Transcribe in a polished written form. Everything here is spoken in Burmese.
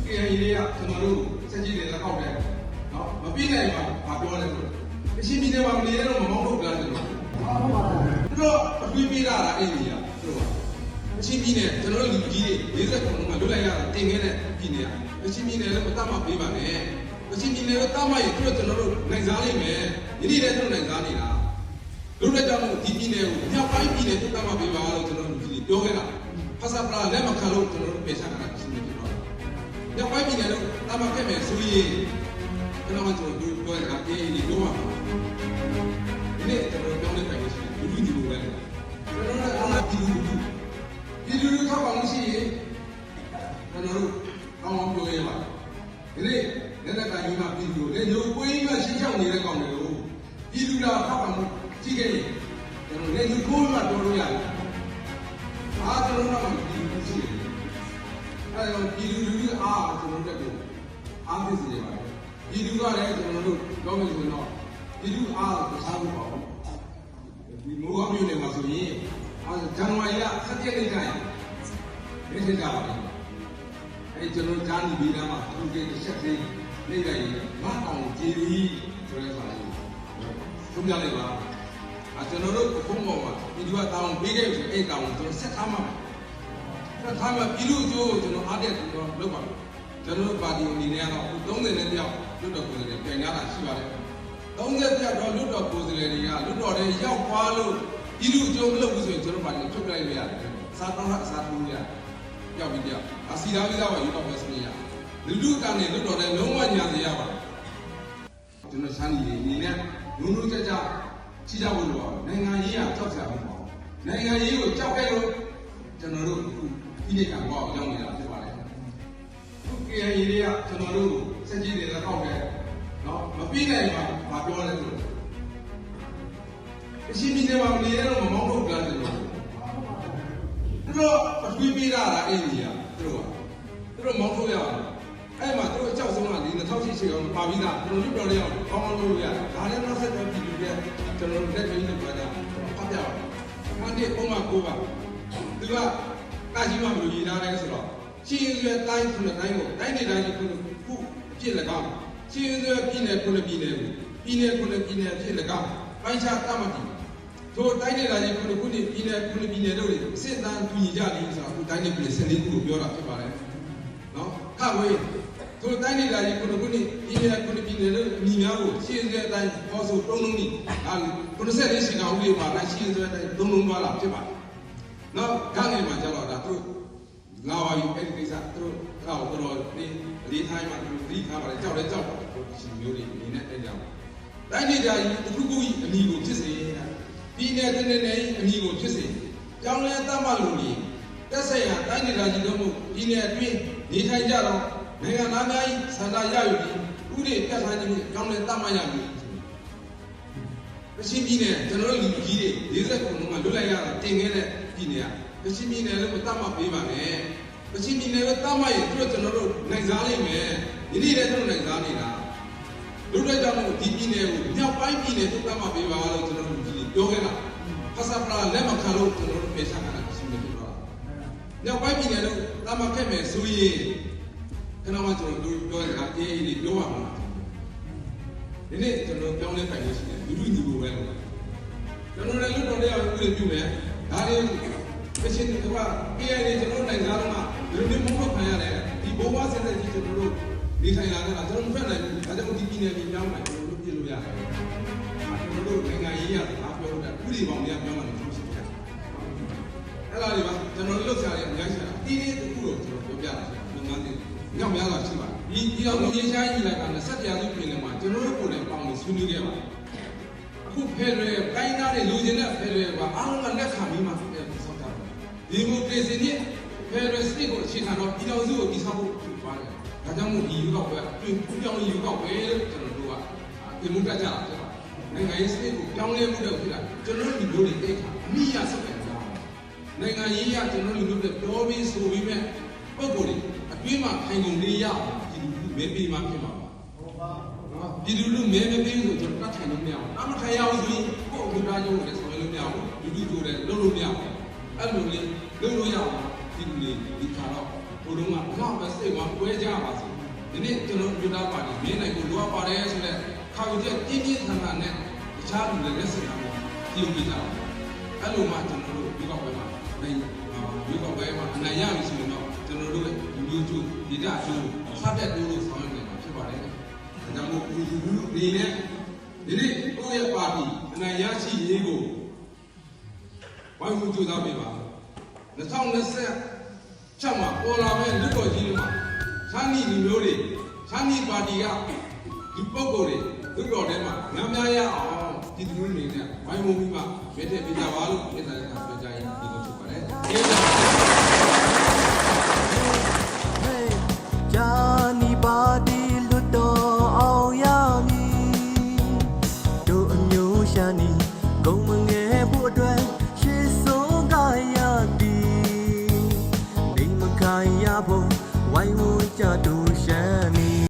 KIA ကျွန်တော်တို့စက်ကြီးတွေလက်အောက်တယ်နော်မပြည့်နိုင်ပါဘာပြောလဲဆိုအချင်းပြည်နယ်မှာမနေရတော့မမောင်းထုတ်ကြတယ်ကျွန်တော်အပြည့်ပြတာအဲ့ဒီอ่ะသူတို့အချင်းပြည်နယ်ကျွန်တော်တို့လူကြီးတွေ40ခုလုံးကလွတ်လိုက်ရတာတင်ခဲ့တဲ့ပြည်နယ်အချင်းပြည်နယ်လည်းမတတ်မှပေးပါနဲ့အချင်းပြည်နယ်တော့တတ်မှရင်သူတို့ကျွန်တော်တို့နိုင်စားလိမ့်မယ်ဒီနေ့လည်းသူတို့နိုင်စားနေတာတို့လည်းကြောင့်ဒီပြည်နယ်ကိုမြောက်ပိုင်းပြည်နယ်သူတတ်မှပေးပါလို့ကျွန်တော်တို့လူကြီးတွေပြောခဲ့တာဖဆပလာလက်မခံလို့ကျွန်တော်တို့ပြေချတာရှိနေတယ်တော့မြောက်ပိုင်းပြည်နယ်တော့တတ်မှခဲ့မယ်ဆိုရင်ကျွန်တော်တို့ပြောရတာအေးဒီတော့ဒီနေ့ကျွန်တော်ပြောနေတဲ့ကိစ္စလူကြီးတွေပဲကျွန်တော်တို့အားလုံးဒီလူထောက်ပါလို့ရှိရင်ကျွန်တော်တို့ကောင်းအောင်ပြောရပါဒီနေ့လက်နက်ကယူမှပြည်သူတွေညိုကွေးမှရှင်းချောက်နေတဲ့ကောင်တွေကိုပြည်သူလာထောက်ပါမှုကြည့်ခဲ့ရင်ကျွန်တော်လည်းညိုကိုမှပြောလို့ရတယ်အားကျွန်တော်တို့ကပြည်သူရှိတယ်အဲတော့ပြည်သူလူအားကျွန်တော်တို့ကအားသိစေပါတယ်ပြည်သူကလည်းကျွန်တော်တို့ပြောမယ်ဆိုတော့ပြည်သူအားတခြားမဟုတ်ပါဘူးဒီမိုးကောင်းမျိုးတွေမှာဆိုရင်ဇန်နဝါရီလ17ရက်နေ့ကျရင်နေကြပါမယ်အဲကျွန်တော်ကြားနေပြီးသားမှာသူကတစ်ချက်သေးနေလိုက်ရင်မအောင်ကြည်ပြီးဆိုရဲဆိုတာသုံးပြလိုက်ပါကျွန်တော်တို့ဘုံပေါ်မှာပြည်သူကတောင်းပေးခဲ့ဆိုအဲ့တောင်းကိုကျွန်တော်ဆက်ထားမှာဆက်ထားမှာပြည်သူအကျိုးကိုကျွန်တော်အားတက်ကျွန်တော်လုပ်ပါမယ်ကျွန်တော်တို့ပါတီအနေနဲ့ကတော့30နဲ့တယောက်လွတ်တော်ကိုယ်စားလှယ်ပြန်ရတာရှိပါတယ်30တယောက်တော့လွတ်တော်ကိုယ်စားလှယ်တွေကလွတ်တော်တွေရောက်သွားလို့ပြည်သူအကျိုးမလုပ်ဘူးဆိုရင်ကျွန်တော်ပါတီထုတ်လိုက်လို့ရတယ်စားတော့အစားထိုးရတယ်ရောက်ပြီးပြောအစီသားပြီးသားပါယူတော့ပဲစနေရလူလူကနေလွတ်တော်တွေလုံးဝညာစေရပါတယ်ကျွန်တော်ရှမ်းပြည်အနေနဲ့လူလူကြကြချီကြဖို့လိုပါနိုင်ငံရေးကကြောက်ကြမှာပေါ့နိုင်ငံရေးကိုကြောက်ခဲ့လို့ကျွန်တော်တို့ဒီနေ့ကဘောက်ရောက်နေတာဖြစ်ပါတယ်KIA တွေကကျွန်တော်တို့စက်ကြီးတွေလက်အောက်တယ်နော်မပြည့်နိုင်ပါဘာပြောလဲဆိုအချင်းပြည်နယ်မှာမနေရတော့မမောင်းထုတ်ကြတယ်လို့သူတို့အပြည့်ပြတာအဲ့ဒီอ่ะသူတို့မောင်းထုတ်ရအောင်အဲ့မှာသူတို့အကြောက်ဆုံးကဒီ2008အောင်ပါပြီးသားကျွန်တော်တို့ပြောရအောင်ကောင်းကောင်းလုပ်လို့ရတယ်ဒါလည်းနောက်ဆက်တွဲပြည်သူတွေကျွန်တော်တို့လက်တွေ့လုပ်ကြတာဖတ်ပြအောင်အဲ့ဒီပုံမှန်ကိုပါသူကကာကြီးမှမလို့ရည်သားတယ်ဆိုတော့ရှင်းရွယ်တိုင်းခုနှစ်တိုင်းကိုတိုင်းဒေသကြီးခုအဖြစ်၎င်းရှင်းရွယ်ပြည်နယ်ခုနှစ်ပြည်နယ်ကိုပြည်နယ်ခုနှစ်ပြည်နယ်အဖြစ်၎င်းပိုင်းခြားတတ်မှတ်ပြီးတို့တိုင်းဒေသကြီးခုနှစ်ပြည်နယ်ခုနှစ်ပြည်နယ်တို့အစစ်အတမ်းတူညီကြတယ်ဆိုတာအခုတိုင်းဒေသပြည်14ခုကိုပြောတာဖြစ်ပါတယ်နော်ခဝေးတို့တိုင်းဒေသကြီးခုနှစ်ပြည်နယ်ခုနှစ်ပြည်နယ်တို့အမိများကိုရှင်းရွယ်တိုင်းဟောဆိုတုံးလုံးနီဒါ94ရှိကဥပဒေမှာရှင်းရွယ်တိုင်းတုံးလုံးသွားတာဖြစ်ပါတယ်နော်ခငယ်မှာကျတော့ဒါတို့လာဝါယူအဲ့ဒီကိစ္စသူတို့တော့ဒီထိုင်းမှာသူဒီထားပါတယ်ကြောက်တယ်ကြောက်တယ်ရှင်မျိုးတွေအနေနဲ့အဲ့ကြောင့်တိုင်းဒေသကြီးတစ်ခုခုကြီးအမိကိုဖြစ်စေပြည်နယ်တစ်နယ်နယ်အမိကိုဖြစ်စေကြောင်းလဲတတ်မှတ်လို့နေတက်ဆက်ရတိုင်းဒေသကြီးတို့မို့ပြည်နယ်အတွင်းနေထိုင်ကြတော့နိုင်ငံသားများ၏ဆန္ဒရယူပြီးဥဒေပြဋ္ဌာန်းခြင်းကြောင်းလဲတတ်မှတ်ရမည်အချင်းပြည်နယ်ကျွန်တော်တို့လူကြီးတွေ40ခုလုံးကလွတ်လိုက်ရတာတင်ခဲ့တဲ့ပြည်နယ်ကအချင်းပြည်နယ်လည်းမတတ်မှတ်ပေးပါနဲ့အချင်းပြည်နယ်လည်းတတ်မှတ်ရင်သူတို့ကျွန်တော်တို့နိုင်စားလိမ့်မယ်ဒီနေ့လည်းသူတို့နိုင်စားနေတာလူတွေကြောင့်ဒီပြည်နယ်ကိုမြောက်ပိုင်းပြည်နယ်သူတတ်မှတ်ပေးပါလို့ကျွန်တော်တို့ဒီပြောခဲ့တာဖဆပလာလက်မခံလို့ကျွန်တော်တို့ပြေချတာရှိနေတယ်တော့မြောက်ပိုင်းပြည်နယ်တော့တတ်မှတ်ခဲ့မယ်ဆိုရင်ခဏမှကျွန်တော်တို့ပြောရတာအေးအေးပြောပါမှာဒီနေ့ကျွန်တော်ပြောင်းလဲပိုင်လို့ရှိတယ်လူလူညီကိုပဲလို့ကျွန်တော်လည်းလွတ်တော်လေးအောင်ပြုမယ်ဒါတွေအချင်းတွေကKIAကျွန်တော်နိုင်စားတော့ဒီလိုမျိုးမဟုတ်ခံရတယ်ဒီဘိုးဘွားဆက်ဆက်ကြီးကျွန်တော်တို့နေထိုင်လာတာကျွန်တော်မဖက်နိုင်ဘူးဒါကြောင့်ဒီပြည်နယ်ပြည်ကြောင်းမှာကျွန်တော်တို့ပြင်လို့ရတယ်ကျွန်တော်တို့နိုင်ငံရေးရတယ်အားပြောလို့ဥပဒေပေါင်းတွေကပြောမှလည်းမရှိဘူးအဲ့ဒါတွေပါကျွန်တော်လှုပ်ရှားရအများကြီးတာတီးတီးတစ်ခုတော့ကျွန်တော်ပြောပြတာလုပ်ငန်းတွေညောင်များစွာရှိပါတယ်ဒီအောင်ရေးချိုင်းကြီးလိုက်က20ရာစုပြည်နယ်မှာကျွန်တော်တို့ကိုယ်လည်းပေါင်းလို့ဆွေးနွေးခဲ့ပါတယ်အခုဖယ်ရဲတိုင်းသားတွေလူချင်းတဲ့ဖယ်ရဲကအားလုံးကလက်ခံပြီးမှဖြစ်တဲ့ဆောက်တာဒီမိုကရေစီနဲ့ဖယ်ရဲစနစ်ကိုအခြေခံတော့ပြည်တော်စုကိုတည်ဆောက်ဖို့ပါတယ်ဒါကြောင့်မို့ဒီယူကောက်ပဲပြောင်းယူကောက်ပဲလို့ကျွန်တော်တို့ကဒီမိုကရက်ကြတာဖြစ်ပါတယ်နိုင်ငံရေးစနစ်ကိုပြောင်းလဲမှုတော့ဖြစ်လာကျွန်တော်တို့ဒီလိုတွေတိတ်ခါအမိရဆက်တယ်နိုင်ငံရေးရကျွန်တော်တို့တွေပြောပြီးဆိုပြီးမဲ့ပုံကိုယ်တွေအတွင်းမှာခိုင်ကုန်လေးရအောင်ဒီလူမဲပေးမှဖြစ်မှာပါဟုတ်ပါဒီလူမဲမပေးဘူးဆိုကျွန်တော်တတ်ထိုင်လို့မရဘူးအမထိုင်ရအောင်ဆိုရင်ကိုယ့်အမှုသားကျုံးကိုလည်းဆောင်ရွက်လို့မရဘူးလူတို့ကြိုးတယ်လုပ်လို့မရဘူးအဲ့လိုလေးလုပ်လို့ရအောင်ဒီလူလေးဒီခါတော့ဘုံတော့ကဘာပဲစိတ်မှာပွဲကြပါစေ ဒီနေ့ကျွန်တော်ပြည်သားပါတီမင်းနိုင်ကိုလိုအပ်ပါတယ်ဆိုတဲ့ခေါင်းကျက်ပြင်းပြင်းထန်ထန်နဲ့တခြားလူတွေလက်စတာကိုပြုလုပ်ကြတာအဲ့လိုမှကျွန်တော်တို့ဒီကောက်ပွဲမှာဒီကောက်ပွဲမှာအနိုင်ရပြီဆိုရင်တော့ကျွန်တော်တို့ရဲ့လူကျိုးဒေတာကျိုးစတဲ့တိုးလို့ဆောင်ရွက်နေတာဖြစ်ပါတယ်ဒါကြောင့်မို့ဒီလူတွေနဲ့ဒီနေ့ကိုယ့်ရဲ့ပါတီအနိုင်ရရှိရေးကိုဝိုင်းဝန်းကြိုးစားပေးပါ2020ချက်မှာပေါ်လာမဲ့လူတော်ကြီးတွေမှာချမ်းနီလူမျိုးတွေချမ်းနီပါတီကဒီပုဂ္ဂိုလ်တွေလူတော်ထဲမှာများရအောင်ဒီလူတွေနဲ့ဝိုင်းဝန်းပြီးမှမြဲတဲ့ပြကြပါလို့ပြည်သားတွေကပြောကြရင်ဒီလိုဖြစ်ပါတယ်